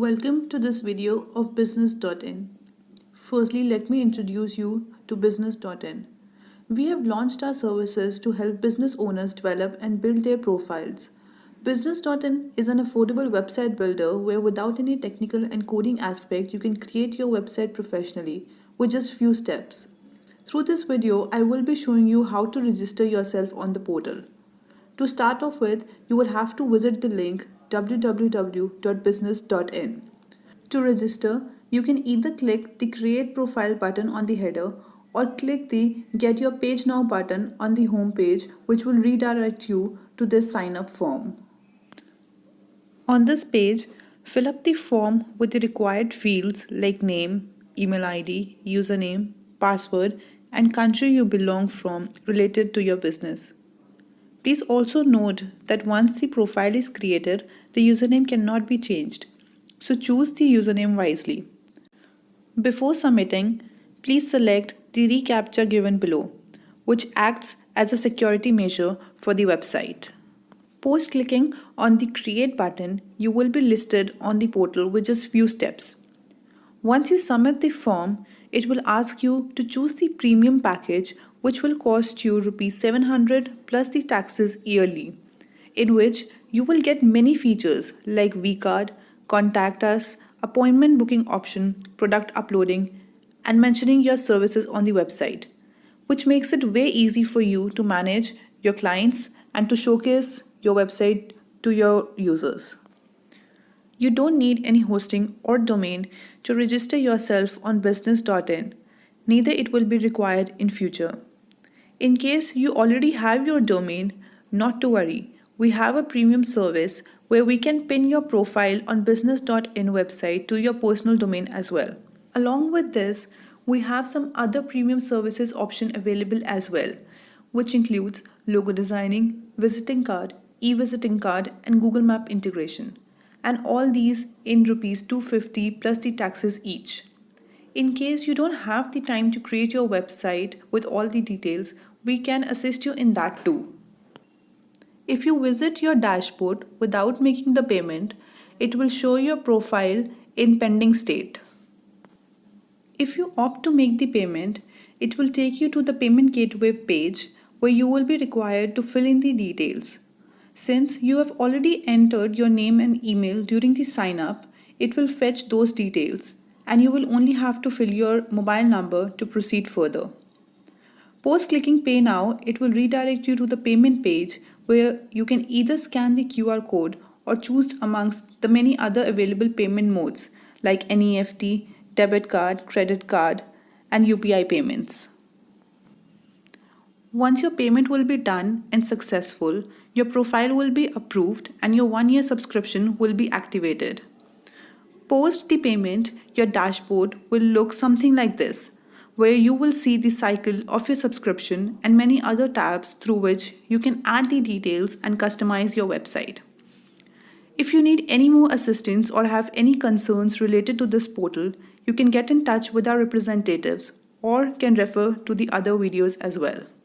Welcome to this video of Business.in. Firstly, let me introduce you to Business.in. We have launched our services to help business owners develop and build their profiles. Business.in is an affordable website builder where without any technical and coding aspect, you can create your website professionally with just few steps. Through this video, I will be showing you how to register yourself on the portal. To start off with, you will have to visit the link www.business.in. To register, you can either click the Create Profile button on the header or click the Get Your Page Now button on the home page, which will redirect you to this sign up form. On this page, fill up the form with the required fields like name, email ID, username, password, and country you belong from related to your business. Please also note that once the profile is created, the username cannot be changed. So choose the username wisely. Before submitting, please select the reCAPTCHA given below, which acts as a security measure for the website. Post clicking on the Create button, you will be listed on the portal with just few steps. Once you submit the form, it will ask you to choose the premium package, which will cost you Rs 700 plus the taxes yearly, in which you will get many features like vCard, contact us, appointment booking option, product uploading, and mentioning your services on the website, which makes it way easy for you to manage your clients and to showcase your website to your users. You don't need any hosting or domain to register yourself on Business.in, neither it will be required in future. In case you already have your domain, not to worry, we have a premium service where we can pin your profile on Business.in website to your personal domain as well. Along with this, we have some other premium services option available as well, which includes logo designing, visiting card, e-visiting card, and Google Map integration. And all these in Rs 250 plus the taxes each. In case you don't have the time to create your website with all the details, we can assist you in that too. If you visit your dashboard without making the payment, it will show your profile in pending state. If you opt to make the payment, it will take you to the payment gateway page where you will be required to fill in the details. Since you have already entered your name and email during the sign up, it will fetch those details and you will only have to fill your mobile number to proceed further. Post clicking Pay Now, it will redirect you to the payment page where you can either scan the QR code or choose amongst the many other available payment modes like NEFT, debit card, credit card, and UPI payments. Once your payment will be done and successful, your profile will be approved and your 1-year subscription will be activated. Post the payment, your dashboard will look something like this, where you will see the cycle of your subscription and many other tabs through which you can add the details and customize your website. If you need any more assistance or have any concerns related to this portal, you can get in touch with our representatives or can refer to the other videos as well.